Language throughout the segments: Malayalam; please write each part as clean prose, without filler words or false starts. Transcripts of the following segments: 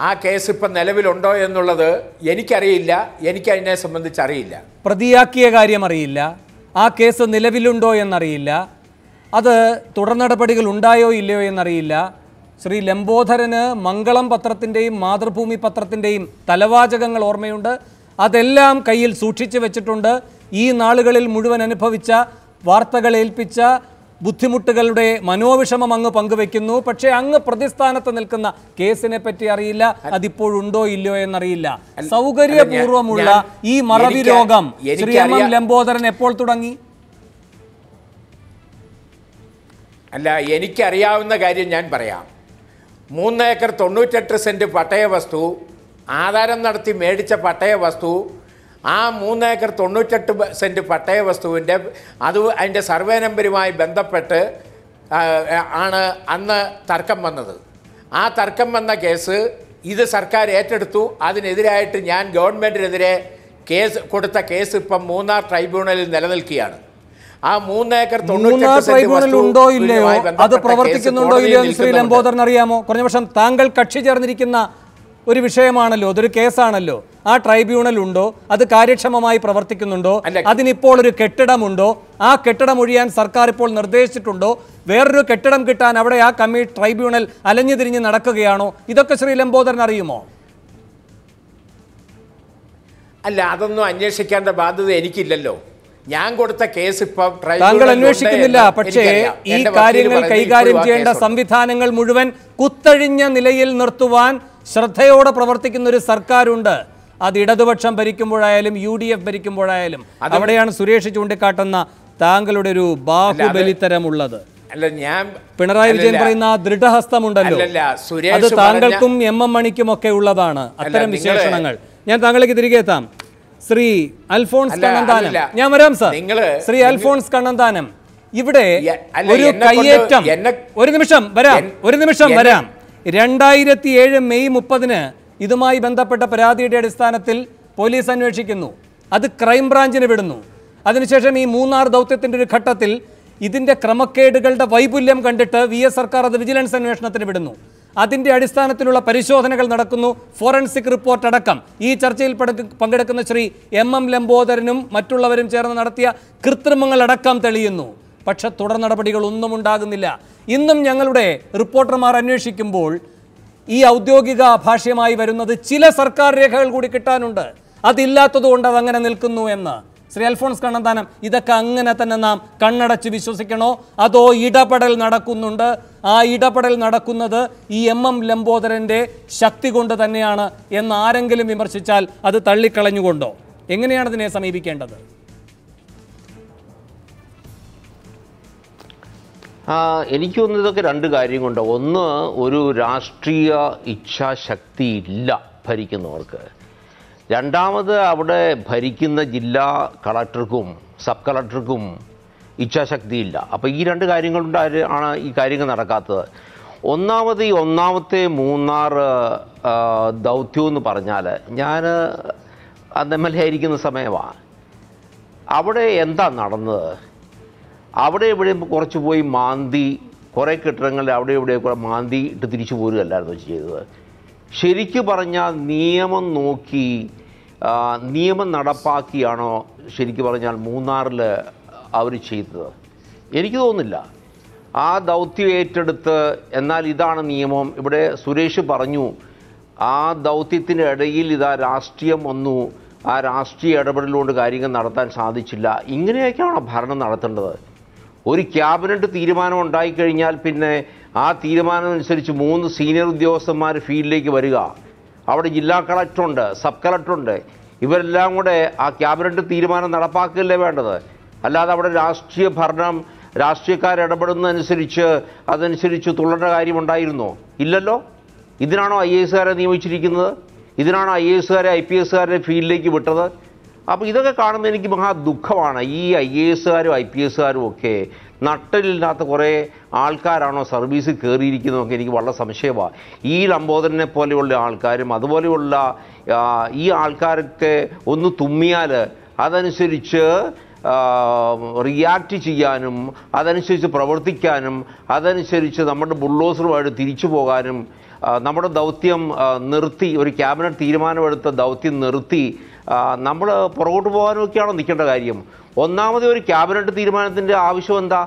ആ കേസ് ഇപ്പം നിലവിലുണ്ടോ എന്നുള്ളത് എനിക്കറിയില്ല, എനിക്കതിനെ സംബന്ധിച്ചറിയില്ല. പ്രതിയാക്കിയ കാര്യം അറിയില്ല, ആ കേസ് നിലവിലുണ്ടോ എന്നറിയില്ല, അത് തുടർ നടപടികൾ ഉണ്ടായോ ഇല്ലയോ എന്നറിയില്ല. ശ്രീ ലംബോദരന് മംഗളം പത്രത്തിൻ്റെയും മാതൃഭൂമി പത്രത്തിൻ്റെയും തലവാചകങ്ങൾ ഓർമ്മയുണ്ട്. അതെല്ലാം കയ്യിൽ സൂക്ഷിച്ചു വെച്ചിട്ടുണ്ട്. ഈ നാളുകളിൽ മുഴുവൻ അനുഭവിച്ച വാർത്തകൾ ഏൽപ്പിച്ച ബുദ്ധിമുട്ടുകളുടെ മനോവിഷമം അങ്ങ് പങ്കുവെക്കുന്നു. പക്ഷേ അങ്ങ് പ്രതിസ്ഥാനത്ത് നിൽക്കുന്ന കേസിനെ പറ്റി അറിയില്ല, അതിപ്പോഴുണ്ടോ ഇല്ലയോ എന്നറിയില്ല. സൗകര്യപൂർവ്വമുള്ള ഈ മറവി രോഗം ശ്രീ എം എം ലംബോദരൻ എപ്പോൾ തുടങ്ങി? അല്ല, എനിക്കറിയാവുന്ന കാര്യം ഞാൻ പറയാം. 3 ഏക്കർ 98 സെൻറ്റ് പട്ടയ വസ്തു, ആധാരം നടത്തി മേടിച്ച പട്ടയ വസ്തു, ആ 3 ഏക്കർ 98 സെൻറ്റ് പട്ടയ വസ്തുവിൻ്റെ അതിൻ്റെ സർവേ നമ്പരുമായി ബന്ധപ്പെട്ട് ആണ് അന്ന് തർക്കം വന്നത്. ആ തർക്കം വന്ന കേസ് ഇത് സർക്കാർ ഏറ്റെടുത്തു. അതിനെതിരായിട്ട് ഞാൻ ഗവൺമെൻറ്റിനെതിരെ കൊടുത്ത കേസ് ഇപ്പം മൂന്നാർ ട്രൈബ്യൂണലിൽ നിലനിൽക്കുകയാണ്. ആ 3 ഏക്കർ 98 സെൻറ്റ് ഉണ്ടോ ഇല്ലയോ, അത് പ്രവർത്തിക്കുന്നുണ്ടോ ഇല്ലയോ എന്ന് ശ്രീ ലംബോദരൻ അറിയാമോ? കുറഞ്ഞ പക്ഷം താങ്കൾ കക്ഷി ചേർന്നിരിക്കുന്ന ഒരു വിഷയമാണല്ലോ, അതൊരു കേസാണല്ലോ. ആ ട്രൈബ്യൂണൽ ഉണ്ടോ, അത് കാര്യക്ഷമമായി പ്രവർത്തിക്കുന്നുണ്ടോ, അതിനിപ്പോൾ ഒരു കെട്ടിടമുണ്ടോ, ആ കെട്ടിടം ഒഴിയാൻ സർക്കാർ ഇപ്പോൾ നിർദ്ദേശിച്ചിട്ടുണ്ടോ, വേറൊരു കെട്ടിടം കിട്ടാൻ അവിടെ ആ ട്രൈബ്യൂണൽ അലഞ്ഞു തിരിഞ്ഞ് നടക്കുകയാണോ? ഇതൊക്കെ ശ്രീ ലംബോദരൻ അറിയുമോ? അല്ല, അതൊന്നും അന്വേഷിക്കേണ്ട ബാധ്യത എനിക്കില്ലല്ലോ. ഞാൻ കൊടുത്ത കേസ് ഇപ്പം താങ്കൾ അന്വേഷിക്കുന്നില്ല. പക്ഷേ ഈ കാര്യങ്ങൾ കൈകാര്യം ചെയ്യേണ്ട സംവിധാനങ്ങൾ മുഴുവൻ കുത്തഴിഞ്ഞ നിലയിൽ നിർത്തുവാൻ ശ്രദ്ധയോടെ പ്രവർത്തിക്കുന്ന ഒരു സർക്കാരുണ്ട്. അത് ഇടതുപക്ഷം ഭരിക്കുമ്പോഴായാലും UDF ഭരിക്കുമ്പോഴായാലും. അവിടെയാണ് സുരേഷ് ചൂണ്ടിക്കാട്ടുന്ന താങ്കളുടെ ഒരു ബാഹുബലിത്തരമുള്ളത്. അല്ല, ഞാൻ പിണറായി വിജയൻ പറയുന്ന ദൃഢഹസ്തമുണ്ടല്ലോ, അത് താങ്കൾക്കും MM മണിക്കും ഒക്കെ ഉള്ളതാണ്. അത്തരം വിശേഷണങ്ങൾ. ഞാൻ താങ്കളിലേക്ക് തിരികെ എത്താം. ശ്രീ അൽഫോൺസ് കണ്ണന്താനം, ഞാൻ വരാം സാർ. ശ്രീ അൽഫോൺസ് കണ്ണന്താനം, ഇവിടെ ഒരു കയ്യേറ്റം, ഒരു നിമിഷം വരാം. 2007 മെയ് 30 ഇതുമായി ബന്ധപ്പെട്ട പരാതിയുടെ അടിസ്ഥാനത്തിൽ പോലീസ് അന്വേഷിക്കുന്നു. അത് ക്രൈംബ്രാഞ്ചിന് വിടുന്നു. അതിനുശേഷം ഈ മൂന്നാർ ദൗത്യത്തിൻ്റെ ഒരു ഘട്ടത്തിൽ ഇതിൻ്റെ ക്രമക്കേടുകളുടെ വൈപുല്യം കണ്ടിട്ട് VS സർക്കാർ അത് വിജിലൻസ് അന്വേഷണത്തിന് വിടുന്നു. അതിൻ്റെ അടിസ്ഥാനത്തിലുള്ള പരിശോധനകൾ നടക്കുന്നു, ഫോറൻസിക് റിപ്പോർട്ട് അടക്കം. ഈ ചർച്ചയിൽ പങ്കെടുക്കുന്ന ശ്രീ MM ലംബോദരനും മറ്റുള്ളവരും ചേർന്ന് നടത്തിയ കൃത്രിമങ്ങളടക്കം തെളിയുന്നു. പക്ഷെ തുടർ നടപടികൾ ഒന്നും ഉണ്ടാകുന്നില്ല. ഇന്നും ഞങ്ങളുടെ റിപ്പോർട്ടർമാർ അന്വേഷിക്കുമ്പോൾ ഈ ഔദ്യോഗിക ഭാഷ്യമായി വരുന്നത് ചില സർക്കാർ രേഖകൾ കൂടി കിട്ടാനുണ്ട്, അതില്ലാത്തതുകൊണ്ട് അതങ്ങനെ നിൽക്കുന്നു എന്ന്. ശ്രീ അൽഫോൺസ് കണ്ണന്താനം, ഇതൊക്കെ അങ്ങനെ തന്നെ നാം കണ്ണടച്ച് വിശ്വസിക്കണോ, അതോ ഇടപെടൽ നടക്കുന്നുണ്ട്? ആ ഇടപെടൽ നടക്കുന്നത് ഈ MM ലംബോദരൻ്റെ ശക്തി കൊണ്ട് തന്നെയാണ് എന്ന് ആരെങ്കിലും വിമർശിച്ചാൽ അത് തള്ളിക്കളഞ്ഞുകൊണ്ടോ? എങ്ങനെയാണ് ഇതിനെ സമീപിക്കേണ്ടത്? എനിക്ക് തോന്നുന്നത് ഇതൊക്കെ രണ്ട് കാര്യം കൊണ്ട്. ഒന്ന്, ഒരു രാഷ്ട്രീയ ഇച്ഛാശക്തി ഇല്ല ഭരിക്കുന്നവർക്ക്. രണ്ടാമത്, അവിടെ ഭരിക്കുന്ന ജില്ലാ കളക്ടർക്കും സബ് കളക്ടർക്കും ഇച്ഛാശക്തിയില്ല. അപ്പോൾ ഈ രണ്ട് കാര്യങ്ങൾ കൊണ്ടാണ് ഈ കാര്യങ്ങൾ നടക്കാത്തത്. ഒന്നാമത്, ഈ ഒന്നാമത്തെ മൂന്നാർ ദൗത്യം എന്ന് പറഞ്ഞാൽ, ഞാൻ അന്ന് MLA ആയിരിക്കുന്ന സമയമാണ്. അവിടെ എന്താ നടന്നത്? അവിടെ ഇവിടെ കുറച്ച് പോയി മാന്തി, കുറേ കെട്ടിടങ്ങളിൽ അവിടെ ഇവിടെ മാന്തി ഇട്ട് തിരിച്ചു പോരുകയല്ലായിരുന്നു ചെയ്തത്. ശരിക്കു പറഞ്ഞാൽ നിയമം നോക്കി, നിയമം നടപ്പാക്കിയാണോ ശരിക്കും പറഞ്ഞാൽ മൂന്നാറിൽ അവർ ചെയ്തത്? എനിക്ക് തോന്നുന്നില്ല. ആ ദൗത്യം ഏറ്റെടുത്ത്, എന്നാൽ ഇതാണ് നിയമം. ഇവിടെ സുരേഷ് പറഞ്ഞു, ആ ദൗത്യത്തിൻ്റെ ഇടയിൽ ഇതാ രാഷ്ട്രീയം വന്നു, ആ രാഷ്ട്രീയ ഇടപെടലുകൊണ്ട് കാര്യങ്ങൾ നടത്താൻ സാധിച്ചില്ല. ഇങ്ങനെയൊക്കെയാണോ ഭരണം നടത്തേണ്ടത്? ഒരു ക്യാബിനറ്റ് തീരുമാനം ഉണ്ടായിക്കഴിഞ്ഞാൽ പിന്നെ ആ തീരുമാനം അനുസരിച്ച് 3 സീനിയർ ഉദ്യോഗസ്ഥന്മാർ ഫീൽഡിലേക്ക് വരിക. അവിടെ ജില്ലാ കളക്ടറുണ്ട്, സബ് കളക്ടറുണ്ട്. ഇവരെല്ലാം കൂടെ ആ ക്യാബിനറ്റ് തീരുമാനം നടപ്പാക്കുകയല്ലേ വേണ്ടത്? അല്ലാതെ അവിടെ രാഷ്ട്രീയ ഭരണം, രാഷ്ട്രീയക്കാർ ഇടപെടുന്നതനുസരിച്ച് അതനുസരിച്ച് തുള്ളേണ്ട കാര്യമുണ്ടായിരുന്നോ? ഇല്ലല്ലോ. ഇതിനാണോ IASകാരെ നിയമിച്ചിരിക്കുന്നത്? ഇതിനാണോ IASകാരെ IPSകാരെ ഫീൽഡിലേക്ക് വിട്ടത്? അപ്പോൾ ഇതൊക്കെ കാണുമ്പോൾ എനിക്ക് മഹാ ദുഃഖമാണ്. ഈ IASകാരും IPSകാരും ഒക്കെ നട്ടലില്ലാത്ത കുറേ ആൾക്കാരാണോ സർവീസിൽ കയറിയിരിക്കുന്നതൊക്കെ എനിക്ക് വളരെ സംശയമാണ്. ഈ ലംബോദരനെ പോലെയുള്ള ആൾക്കാരും അതുപോലെയുള്ള ഈ ആൾക്കാരൊക്കെ ഒന്ന് തുമ്മിയാൽ അതനുസരിച്ച് റിയാക്ട് ചെയ്യാനും അതനുസരിച്ച് പ്രവർത്തിക്കാനും അതനുസരിച്ച് നമ്മുടെ ബുൾഡോസറുമായിട്ട് തിരിച്ചു പോകാനും നമ്മുടെ ദൗത്യം നിർത്തി, ഒരു ക്യാബിനറ്റ് തീരുമാനമെടുത്ത ദൗത്യം നിർത്തി നമ്മൾ പുറകോട്ട് പോകാനൊക്കെയാണോ നിൽക്കേണ്ട കാര്യം? ഒന്നാമത് ഒരു ക്യാബിനറ്റ് തീരുമാനത്തിൻ്റെ ആവശ്യം എന്താ?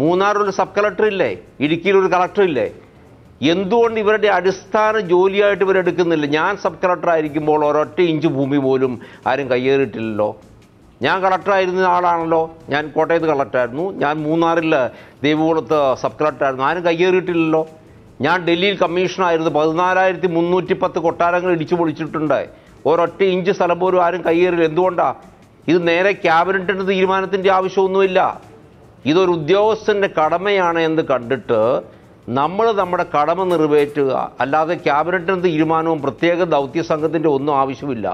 മൂന്നാറിലൊരു സബ് കളക്ടർ ഇല്ലേ? ഇടുക്കിയിലൊരു കളക്ടർ ഇല്ലേ? എന്തുകൊണ്ട് ഇവരുടെ അടിസ്ഥാന ജോലിയായിട്ട് ഇവരെടുക്കുന്നില്ല? ഞാൻ സബ് കളക്ടർ ആയിരിക്കുമ്പോൾ ഒരൊറ്റ ഇഞ്ച് ഭൂമി പോലും ആരും കയ്യേറിയിട്ടില്ലല്ലോ. ഞാൻ കളക്ടറായിരുന്ന ആളാണല്ലോ. ഞാൻ കോട്ടയത്ത് കളക്ടറായിരുന്നു, ഞാൻ മൂന്നാറിൽ ദേവികുളത്ത് സബ് കളക്ടറായിരുന്നു, ആരും കയ്യേറിയിട്ടില്ലല്ലോ. ഞാൻ ഡൽഹിയിൽ കമ്മീഷണറായിരുന്നു, 14,310 കൊട്ടാരങ്ങൾ ഇടിച്ചു പൊളിച്ചിട്ടുണ്ട്, ഒരൊറ്റ ഇഞ്ച് സ്ഥലം പോലും ആരും കയ്യേറില്ല. എന്തുകൊണ്ടാണ്? ഇത് നേരെ ക്യാബിനറ്റിൻ്റെ തീരുമാനത്തിൻ്റെ ആവശ്യമൊന്നുമില്ല. ഇതൊരു ഉദ്യോഗസ്ഥൻ്റെ കടമയാണ് എന്ന് കണ്ടിട്ട് നമ്മൾ നമ്മുടെ കടമ നിറവേറ്റുക, അല്ലാതെ ക്യാബിനറ്റിൻ്റെ തീരുമാനവും പ്രത്യേക ദൗത്യ സംഘത്തിൻ്റെ ഒന്നും ആവശ്യമില്ല.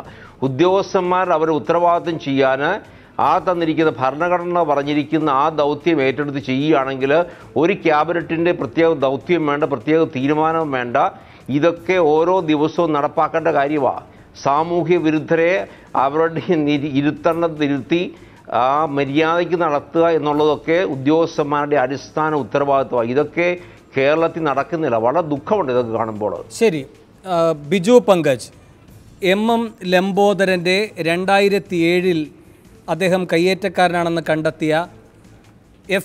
ഉദ്യോഗസ്ഥന്മാർ അവരുടെ ഉത്തരവാദിത്വം ചെയ്യാൻ തന്നിരിക്കുന്ന ഭരണഘടന പറഞ്ഞിരിക്കുന്ന ആ ദൗത്യം ഏറ്റെടുത്ത് ചെയ്യുകയാണെങ്കിൽ ഒരു ക്യാബിനറ്റിൻ്റെ പ്രത്യേക ദൗത്യം വേണ്ട, പ്രത്യേക തീരുമാനം വേണ്ട. ഇതൊക്കെ ഓരോ ദിവസവും നടപ്പാക്കേണ്ട കാര്യമാണ്. സാമൂഹ്യ വിരുദ്ധരെ അവരുടെ ഇരുത്തി ആ മര്യാദയ്ക്ക് നടത്തുക എന്നുള്ളതൊക്കെ ഉദ്യോഗസ്ഥന്മാരുടെ അടിസ്ഥാന ഉത്തരവാദിത്വമാണ്. ഇതൊക്കെ കേരളത്തിൽ നടക്കുന്നില്ല. വളരെ ദുഃഖമുണ്ട് ഇതൊക്കെ കാണുമ്പോൾ. ശരി, ബിജു പങ്കജ്, ലംബോദരൻ്റെ 2007 അദ്ദേഹം കയ്യേറ്റക്കാരനാണെന്ന് കണ്ടെത്തിയ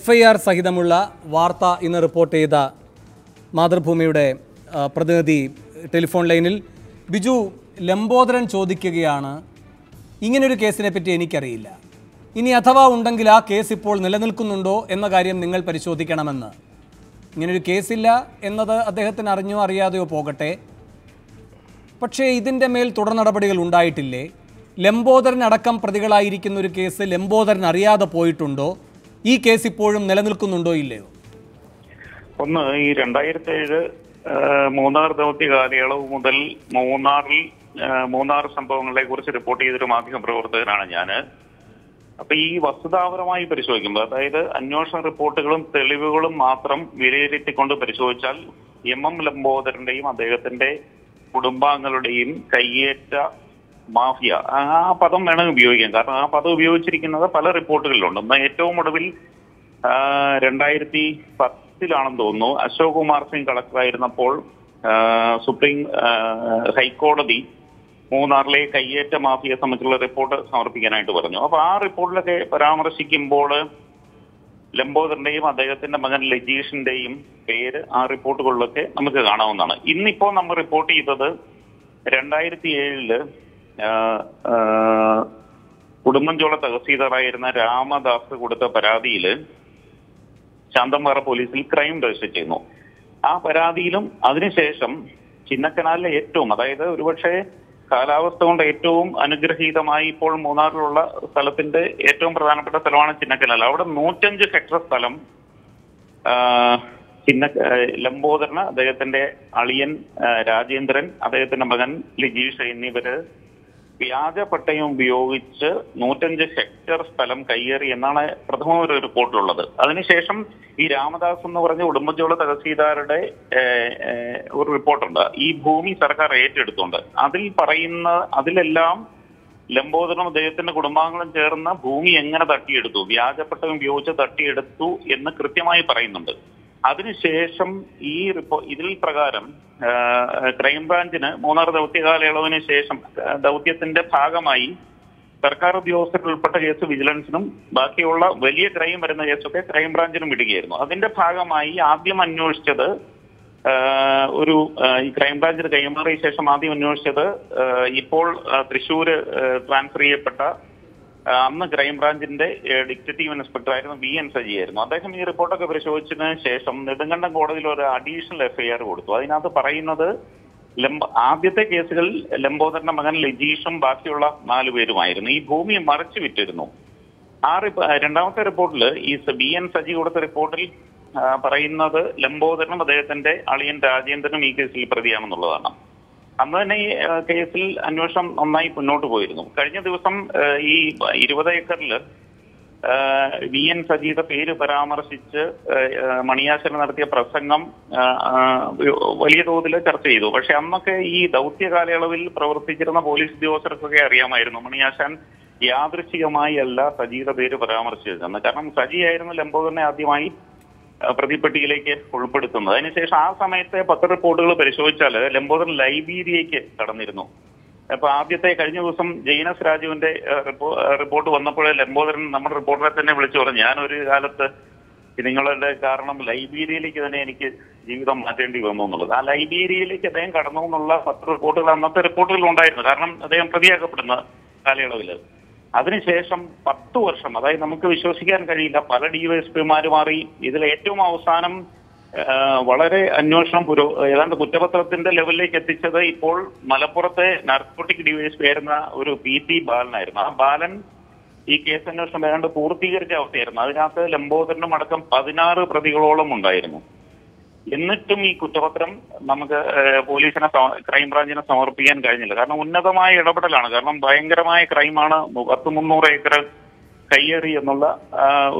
FIR സഹിതമുള്ള വാർത്ത ഇന്ന് റിപ്പോർട്ട് ചെയ്ത മാതൃഭൂമിയുടെ പ്രതിനിധി ടെലിഫോൺ ലൈനിൽ. ബിജു, ലംബോദരൻ ചോദിക്കുകയാണ്, ഇങ്ങനൊരു കേസിനെ പറ്റി എനിക്കറിയില്ല, ഇനി അഥവാ ഉണ്ടെങ്കിൽ ആ കേസ് ഇപ്പോൾ നിലനിൽക്കുന്നുണ്ടോ എന്ന കാര്യം നിങ്ങൾ പരിശോധിക്കണമെന്ന്. ഇങ്ങനൊരു കേസില്ല എന്നത് അദ്ദേഹത്തിന് അറിഞ്ഞോ അറിയാതെയോ പോകട്ടെ, പക്ഷേ ഇതിൻ്റെ മേൽ തുടർ നടപടികൾ ഉണ്ടായിട്ടില്ലേ? ലംബോദരൻ അടക്കം പ്രതികളായിരിക്കുന്ന ഒരു കേസ് ലംബോദരൻ അറിയാതെ പോയിട്ടുണ്ടോ? ഈ കേസ് ഇപ്പോഴും നിലനിൽക്കുന്നുണ്ടോ ഇല്ലയോ? ഒന്ന്, ഈ 2007 മൂന്നാർ ദൗത്യ കാലയളവ് മുതൽ മൂന്നാർ സംഭവങ്ങളെ കുറിച്ച് റിപ്പോർട്ട് ചെയ്തൊരു മാധ്യമ പ്രവർത്തകനാണ് ഞാൻ. അപ്പൊ ഈ വസ്തുതാപരമായി പരിശോധിക്കുമ്പോൾ, അതായത് അന്വേഷണ റിപ്പോർട്ടുകളും തെളിവുകളും മാത്രം വിലയിരുത്തിക്കൊണ്ട് പരിശോധിച്ചാൽ ലംബോദരന്റെയും അദ്ദേഹത്തിന്റെ കുടുംബാംഗങ്ങളുടെയും കയ്യേറ്റ മാഫിയ, ആ പദം വേണമെങ്കിൽ ഉപയോഗിക്കാം. കാരണം ആ പദം ഉപയോഗിച്ചിരിക്കുന്നത് പല റിപ്പോർട്ടുകളിലുണ്ട്. ഏറ്റവും ഒടുവിൽ 2010 തോന്നുന്നു, അശോക് കുമാർ സിംഗ് കളക്ടറായിരുന്നപ്പോൾ ഹൈക്കോടതി മൂന്നാറിലെ കയ്യേറ്റ മാഫിയെ സംബന്ധിച്ചുള്ള റിപ്പോർട്ട് സമർപ്പിക്കാനായിട്ട് പറഞ്ഞു. അപ്പൊ ആ റിപ്പോർട്ടിലൊക്കെ പരാമർശിക്കുമ്പോൾ ലംബോദരന്റെയും അദ്ദേഹത്തിന്റെ മകൻ ലജീഷിന്റെയും പേര് ആ റിപ്പോർട്ടുകളിലൊക്കെ നമുക്ക് കാണാവുന്നതാണ്. ഇന്നിപ്പോ നമ്മൾ റിപ്പോർട്ട് ചെയ്തത് 2007 ഉടുമ്പൻചോല തഹസീൽദാറായിരുന്ന രാമദാസ് കൊടുത്ത പരാതിയിൽ ശാന്തമ്പാറ പോലീസിൽ ക്രൈം രജിസ്റ്റർ ചെയ്യുന്നു. ആ പരാതിയിലും അതിനുശേഷം ചിന്നക്കനാലിലെ ഏറ്റവും, അതായത് ഒരുപക്ഷെ കാലാവസ്ഥ കൊണ്ട് ഏറ്റവും അനുഗ്രഹീതമായി ഇപ്പോൾ മൂന്നാറിലുള്ള സ്ഥലത്തിന്റെ ഏറ്റവും പ്രധാനപ്പെട്ട സ്ഥലമാണ് ചിന്നക്കനാൽ. അവിടെ 105 ഹെക്ടർ സ്ഥലം ലംബോദരന്, അദ്ദേഹത്തിന്റെ അളിയൻ രാജേന്ദ്രൻ, അദ്ദേഹത്തിന്റെ മകൻ ലിജീഷ് എന്നിവര് വ്യാജ പട്ടയം ഉപയോഗിച്ച് 105 ഹെക്ടർ സ്ഥലം കയ്യേറി എന്നാണ് പ്രഥമ ഒരു റിപ്പോർട്ടിലുള്ളത്. അതിനുശേഷം ഈ രാമദാസ് എന്ന് പറഞ്ഞ ഉടുമ്പൻചോല തഹസീൽദാരുടെ ഒരു റിപ്പോർട്ടുണ്ട്. ഈ ഭൂമി സർക്കാർ ഏറ്റെടുത്തുണ്ട്. അതിലെല്ലാം ലംബോദരനും അദ്ദേഹത്തിന്റെ കുടുംബാംഗങ്ങളും ചേർന്ന് ഭൂമി എങ്ങനെ തട്ടിയെടുത്തു, വ്യാജപ്പട്ടം ഉപയോഗിച്ച് തട്ടിയെടുത്തു എന്ന് കൃത്യമായി പറയുന്നുണ്ട്. അതിനുശേഷം ഇതിൽ പ്രകാരം ക്രൈംബ്രാഞ്ചിന് മൂന്നാർ ദൗത്യ കാലയളവിന് ശേഷം ദൗത്യത്തിന്റെ ഭാഗമായി സർക്കാർ ഉദ്യോഗസ്ഥർ ഉൾപ്പെട്ട കേസ് വിജിലൻസിനും ബാക്കിയുള്ള വലിയ ക്രൈം വരുന്ന കേസൊക്കെ ക്രൈംബ്രാഞ്ചിനും വിടുകയായിരുന്നു. അതിന്റെ ഭാഗമായി ആദ്യം അന്വേഷിച്ചത് ഈ ക്രൈംബ്രാഞ്ചിന് കൈമാറിയ ശേഷം ആദ്യം അന്വേഷിച്ചത് ഇപ്പോൾ തൃശ്ശൂര് ട്രാൻസ്ഫർ ചെയ്യപ്പെട്ട അന്ന് ക്രൈംബ്രാഞ്ചിന്റെ ഡിറ്റക്റ്റീവ് ഇൻസ്പെക്ടർ ആയിരുന്നു VN സജി ആയിരുന്നു. അദ്ദേഹം ഈ റിപ്പോർട്ടൊക്കെ പരിശോധിച്ചതിന് ശേഷം നെടുങ്കണ്ടം കോടതിയിൽ ഒരു അഡീഷണൽ FIR കൊടുത്തു. അതിനകത്ത് പറയുന്നത് ആദ്യത്തെ കേസുകൾ ലംബോദരന്റെ മകൻ ലജീഷും ബാക്കിയുള്ള 4 പേരുമായിരുന്നു. ഈ ഭൂമി മറിച്ചു വിറ്റിരുന്നു. രണ്ടാമത്തെ റിപ്പോർട്ടിൽ ഈ VN സജി കൊടുത്ത റിപ്പോർട്ടിൽ പറയുന്നത് ലംബോദരനും അദ്ദേഹത്തിന്റെ അളിയൻ രാജേന്ദ്രനും ഈ കേസിൽ പ്രതിയാണെന്നുള്ളതാണ്. അന്ന് തന്നെ ഈ കേസിൽ അന്വേഷണം നന്നായി മുന്നോട്ട് പോയിരുന്നു. കഴിഞ്ഞ ദിവസം ഈ 20 ഏക്കറിൽ VN സജിയുടെ പേര് പരാമർശിച്ച് മണിയാശൻ നടത്തിയ പ്രസംഗം വലിയ തോതിൽ ചർച്ച ചെയ്തു. പക്ഷെ അന്നൊക്കെ ഈ ദൗത്യ കാലയളവിൽ പ്രവർത്തിച്ചിരുന്ന പോലീസ് ഉദ്യോഗസ്ഥർക്കൊക്കെ അറിയാമായിരുന്നു മണിയാശാൻ യാദൃശ്ചികമായി അല്ല സജിയുടെ പേര് പരാമർശിച്ചിരുന്നത്. കാരണം സജി ആയിരുന്നു ലംബോദരനെ ആദ്യമായി പ്രതിപട്ടികയിലേക്ക് ഉൾപ്പെടുത്തുന്നത്. അതിനുശേഷം ആ സമയത്തെ പത്രറിപ്പോർട്ടുകൾ പരിശോധിച്ചാൽ ലംബോദരൻ ലൈബീരിയയ്ക്ക് കടന്നിരുന്നു. അപ്പൊ ആദ്യത്തെ കഴിഞ്ഞ ദിവസം ജെയിനസ് രാജുവിന്റെ റിപ്പോർട്ട് വന്നപ്പോൾ ലംബോദരൻ നമ്മുടെ റിപ്പോർട്ടറെ തന്നെ വിളിച്ചു പറഞ്ഞു, ഞാനൊരു കാലത്ത് നിങ്ങളുടെ കാരണം ലൈബീരിയയിലേക്ക് തന്നെ എനിക്ക് ജീവിതം മാറ്റേണ്ടി വന്നു എന്നുള്ളത്. ആ ലൈബീരിയയിലേക്ക് അദ്ദേഹം കടന്നു എന്നുള്ള റിപ്പോർട്ടുകൾ അന്നത്തെ റിപ്പോർട്ടുകൾ ഉണ്ടായിരുന്നു. കാരണം അദ്ദേഹം പ്രതിയാക്കപ്പെടുന്ന കാലയളവിൽ. അതിനുശേഷം 10 വർഷം, അതായത് നമുക്ക് വിശ്വസിക്കാൻ കഴിയില്ല, പല ഡിവൈഎസ്പിമാര് മാറി. ഇതിൽ ഏറ്റവും അവസാനം വളരെ അന്വേഷണം ഏതാണ്ട് കുറ്റപത്രത്തിന്റെ ലെവലിലേക്ക് എത്തിച്ചത് ഇപ്പോൾ മലപ്പുറത്തെ നാർക്കോട്ടിക് ഡിവൈഎസ്പി ആയിരുന്ന ഒരു PT ബാലനായിരുന്നു. ആ ബാലൻ ഈ കേസ് അന്വേഷണം ഏതാണ്ട് പൂർത്തീകരിച്ച അവസ്ഥയായിരുന്നു. അതിനകത്ത് ലംബോദരനും അടക്കം 16 പ്രതികളോളം ഉണ്ടായിരുന്നു. എന്നിട്ടും ഈ കുറ്റപത്രം നമുക്ക് പോലീസിനെ ക്രൈംബ്രാഞ്ചിനെ സമർപ്പിക്കാൻ കഴിഞ്ഞില്ല. കാരണം ഉന്നതമായ ഇടപെടലാണ്. കാരണം ഭയങ്കരമായ ക്രൈമാണ്. 300 ഏക്കർ കയ്യേറി എന്നുള്ള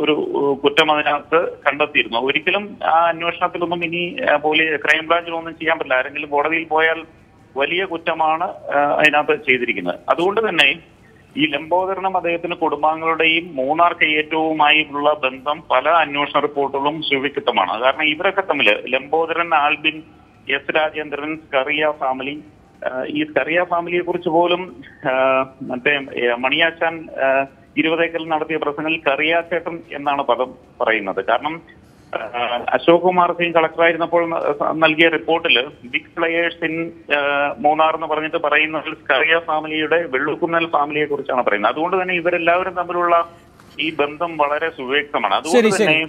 ഒരു കുറ്റം അതിനകത്ത് കണ്ടെത്തിയിരുന്നു. ഒരിക്കലും ആ അന്വേഷണത്തിലൊന്നും ഇനി ക്രൈംബ്രാഞ്ചിനൊന്നും ചെയ്യാൻ പറ്റില്ല. ആരെങ്കിലും കോടതിയിൽ പോയാൽ വലിയ കുറ്റമാണ് അതിനകത്ത് ചെയ്തിരിക്കുന്നത്. അതുകൊണ്ട് തന്നെ ഈ ലംബോദരനും അദ്ദേഹത്തിന്റെ കുടുംബാംഗങ്ങളുടെയും മൂന്നാർ കയ്യേറ്റവുമായുള്ള ബന്ധം പല അന്വേഷണ റിപ്പോർട്ടുകളും സുവ്യക്തമാണ്. കാരണം ഇവരൊക്കെ തമ്മിൽ ലംബോദരൻ, ആൽബിൻ, എസ് രാജേന്ദ്രൻ, സ്കറിയ ഫാമിലി, ഈ സ്കറിയ ഫാമിലിയെ കുറിച്ച് പോലും മറ്റേ മണിയാച്ചാൻ 20 ഏക്കറിൽ നടത്തിയ പ്രസംഗത്തിൽ കറിയാച്ചേട്ടൻ എന്നാണ് പദം പറയുന്നത്. കാരണം അശോക് കുമാർ സിംഗ് കളക്ടറായിരുന്നപ്പോൾ നൽകിയ റിപ്പോർട്ടിൽ ബിഗ് പ്ലെയേഴ്സ് ഇൻ മൂന്നാർ എന്ന് പറഞ്ഞിട്ട് പറയുന്നത് സ്കറിയ ഫാമിലിയുടെ വെള്ളുക്കുന്നൽ ഫാമിലിയെ കുറിച്ചാണ് പറയുന്നത്. അതുകൊണ്ട് തന്നെ ഇവരെല്ലാവരും തമ്മിലുള്ള ഈ ബന്ധം വളരെ സുവ്യക്തമാണ്. അതുകൊണ്ട് തന്നെ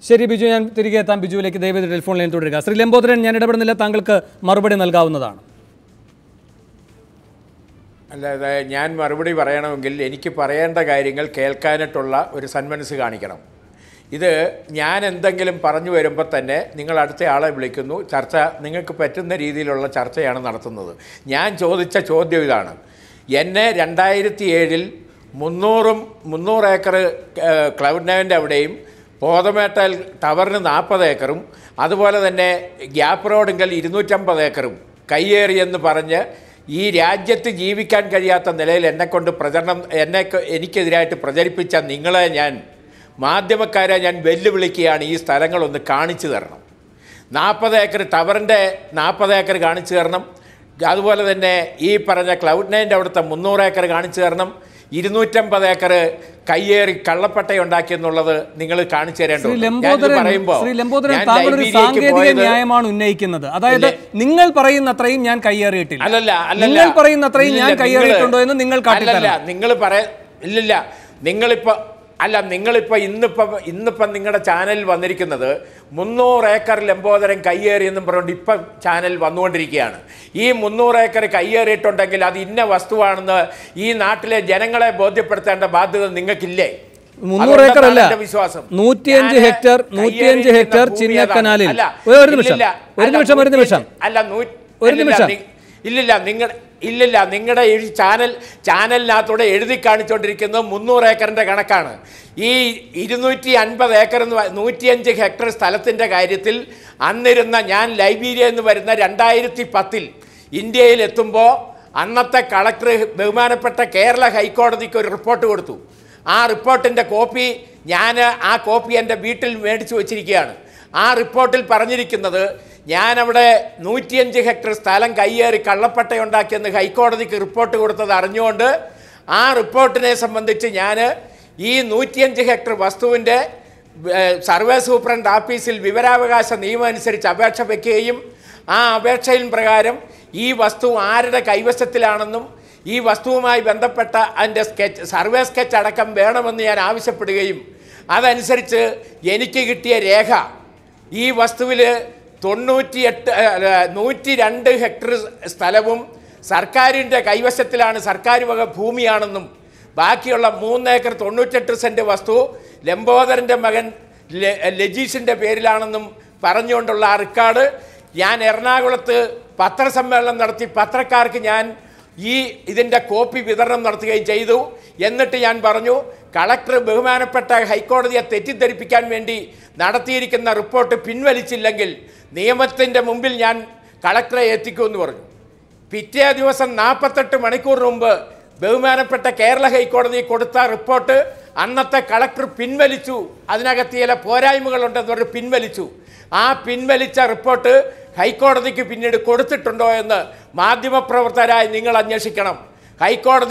ശരി ബിജു, ഞാൻ തിരികെ എത്താം. ബിജുവിലേക്ക് ദയവേദി ടെലിഫോൺ ലൈൻ തുടരുക. ശ്രീ ലംബോദരൻ, ഞാൻ ഇടപെടുന്നില്ല, താങ്കൾക്ക് മറുപടി നൽകാവുന്നതാണ്. അല്ലാതെ ഞാൻ മറുപടി പറയണമെങ്കിൽ എനിക്ക് പറയേണ്ട കാര്യങ്ങൾ കേൾക്കാനായിട്ടുള്ള ഒരു സന്മനസ് കാണിക്കണം. ഇത് ഞാൻ എന്തെങ്കിലും പറഞ്ഞു വരുമ്പോൾ തന്നെ നിങ്ങൾ അടുത്ത ആളെ വിളിക്കുന്നു, ചർച്ച നിങ്ങൾക്ക് പറ്റുന്ന രീതിയിലുള്ള ചർച്ചയാണ് നടത്തുന്നത്. ഞാൻ ചോദിച്ച ചോദ്യം ഇതാണ്. എന്നെ 2007 300 ഏക്കർ ക്ലൗഡ് നൈൻ്റെ അവിടെയും പോതമേട്ടൽ ടവറിന് 40 ഏക്കറും അതുപോലെ തന്നെ ഗ്യാപ്പ് റോഡിങ്കൽ 250 ഏക്കറും കയ്യേറിയെന്ന് പറഞ്ഞ് ഈ രാജ്യത്ത് ജീവിക്കാൻ കഴിയാത്ത നിലയിൽ എനിക്കെതിരായിട്ട് പ്രചരിപ്പിച്ച നിങ്ങളെ മാധ്യമക്കാരെ ഞാൻ വെല്ലുവിളിക്കുകയാണ്. ഈ സ്ഥലങ്ങളൊന്ന് കാണിച്ചു തരണം. 40 ഏക്കർ ടവറിൻ്റെ 40 ഏക്കർ കാണിച്ചു തരണം. അതുപോലെ തന്നെ ഈ പറഞ്ഞ ക്ലൗഡ് നൈൻ്റെ അവിടുത്തെ 300 ഏക്കർ കാണിച്ചു തരണം. 250 ഏക്കർ കയ്യേറി കള്ളപ്പട്ടയുണ്ടാക്കിയെന്നുള്ളത് നിങ്ങൾ കാണിച്ചു ന്യായമാണ് ഉന്നയിക്കുന്നത്. അതായത് നിങ്ങൾ പറയുന്നത്രയും ഞാൻ കയ്യേറിയിട്ടില്ല, നിങ്ങൾ പറയുന്നത്രയും ഞാൻ കയ്യേറിയിട്ടുണ്ടോ എന്ന് നിങ്ങൾ കാട്ടില്ല. നിങ്ങൾ ഇല്ലില്ല. നിങ്ങളിപ്പോൾ ഇന്നിപ്പം നിങ്ങളുടെ ചാനലിൽ വന്നിരിക്കുന്നത് 300 ഏക്കർ ലംബോദരൻ കയ്യേറി എന്നും പറഞ്ഞുകൊണ്ട് ഇപ്പം ചാനൽ വന്നുകൊണ്ടിരിക്കുകയാണ്. ഈ 300 ഏക്കർ കയ്യേറിയിട്ടുണ്ടെങ്കിൽ അത് ഇന്ന വസ്തുവാണെന്ന് ഈ നാട്ടിലെ ജനങ്ങളെ ബോധ്യപ്പെടുത്തേണ്ട ബാധ്യത നിങ്ങൾക്കില്ലേ? 300 ഏക്കർ അല്ല, 105 ഹെക്ടർ ചിന്നക്കനാലിൽ. ഒരു നിമിഷം. ഇല്ലില്ല, നിങ്ങളുടെ ഈ ചാനലിനകത്തൂടെ എഴുതി കാണിച്ചുകൊണ്ടിരിക്കുന്നത് 300 ഏക്കറിൻ്റെ കണക്കാണ്. ഈ 250 ഏക്കർ 105 ഹെക്ടർ സ്ഥലത്തിൻ്റെ കാര്യത്തിൽ അന്നിരുന്ന ഞാൻ ലൈബീരിയ എന്ന് വരുന്ന 2010 ഇന്ത്യയിൽ എത്തുമ്പോൾ അന്നത്തെ കളക്ടർ ബഹുമാനപ്പെട്ട കേരള ഹൈക്കോടതിക്ക് ഒരു റിപ്പോർട്ട് കൊടുത്തു. ആ റിപ്പോർട്ടിൻ്റെ കോപ്പി ആ കോപ്പി എൻ്റെ വീട്ടിൽ മേടിച്ചു വച്ചിരിക്കുകയാണ്. ആ റിപ്പോർട്ടിൽ പറഞ്ഞിരിക്കുന്നത് ഞാനവിടെ 105 ഹെക്ടർ സ്ഥലം കയ്യേറി കള്ളപ്പട്ടയുണ്ടാക്കിയെന്ന് ഹൈക്കോടതിക്ക് റിപ്പോർട്ട് കൊടുത്തത് അറിഞ്ഞുകൊണ്ട് ആ റിപ്പോർട്ടിനെ സംബന്ധിച്ച് ഞാൻ ഈ 105 ഹെക്ടർ വസ്തുവിൻ്റെ സർവേ സൂപ്രണ്ട് ഓഫീസിൽ വിവരാവകാശ നിയമം അനുസരിച്ച് അപേക്ഷ വയ്ക്കുകയും ആ അപേക്ഷയിൽ പ്രകാരം ഈ വസ്തു ആരുടെ കൈവശത്തിലാണെന്നും ഈ വസ്തുവുമായി ബന്ധപ്പെട്ട അതിൻ്റെ സർവേ സ്കെച്ച് അടക്കം വേണമെന്ന് ഞാൻ ആവശ്യപ്പെടുകയും അതനുസരിച്ച് എനിക്ക് കിട്ടിയ രേഖ ഈ വസ്തുവിൽ 102 ഹെക്ടർ സ്ഥലവും സർക്കാരിൻ്റെ കൈവശത്തിലാണ്, സർക്കാർ വക ഭൂമിയാണെന്നും ബാക്കിയുള്ള 3 ഏക്കർ 98 സെൻറ്റ് വസ്തു ലംബോദരൻ്റെ മകൻ ലജീഷിൻ്റെ പേരിലാണെന്നും പറഞ്ഞുകൊണ്ടുള്ള ആ റെക്കോർഡ് ഞാൻ എറണാകുളത്ത് പത്രസമ്മേളനം നടത്തി പത്രക്കാർക്ക് ഞാൻ ഇതിൻ്റെ കോപ്പി വിതരണം നടത്തുകയും ചെയ്തു. എന്നിട്ട് ഞാൻ പറഞ്ഞു, കളക്ടർ ബഹുമാനപ്പെട്ട ഹൈക്കോടതിയെ തെറ്റിദ്ധരിപ്പിക്കാൻ വേണ്ടി നടത്തിയിരിക്കുന്ന റിപ്പോർട്ട് പിൻവലിച്ചില്ലെങ്കിൽ നിയമത്തിൻ്റെ മുമ്പിൽ ഞാൻ കളക്ടറെ എത്തിക്കുമെന്ന് പറഞ്ഞു. പിറ്റേ ദിവസം 48 മണിക്കൂർ മുമ്പ് ബഹുമാനപ്പെട്ട കേരള ഹൈക്കോടതി കൊടുത്ത റിപ്പോർട്ട് അന്നത്തെ കളക്ടർ പിൻവലിച്ചു. അതിനകത്ത് ചില പോരായ്മകളുണ്ടെന്ന് പറഞ്ഞ് പിൻവലിച്ചു. ആ പിൻവലിച്ച റിപ്പോർട്ട് ഹൈക്കോടതിക്ക് പിന്നീട് കൊടുത്തിട്ടുണ്ടോ എന്ന് മാധ്യമപ്രവർത്തകരായി നിങ്ങൾ അന്വേഷിക്കണം. ഹൈക്കോടതി